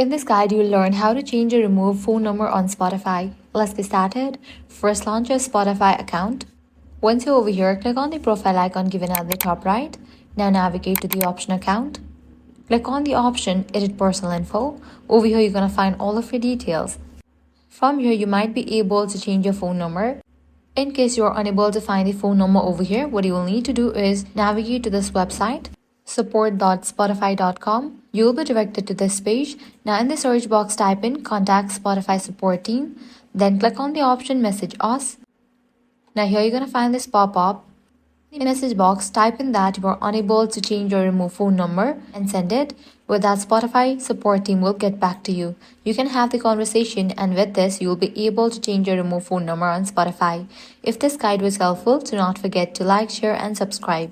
In this guide, you'll learn how to change or remove phone number on Spotify. Let's get started. First, launch your Spotify account. Once you're over here, click on the profile icon given at the top right. Now navigate to the option account. Click on the option Edit Personal Info. Over here, you're going to find all of your details. From here, you might be able to change your phone number. In case you're unable to find the phone number over here, what you will need to do is navigate to this website, support.spotify.com. You will be directed to this page. Now in the search box, type in Contact Spotify Support Team. Then click on the option Message Us. Now here you're going to find this pop-up. In the message box, type in that you are unable to change or remove phone number and send it. With that, Spotify support team will get back to you. You can have the conversation, and with this, you will be able to change or remove phone number on Spotify. If this guide was helpful, do not forget to like, share, and subscribe.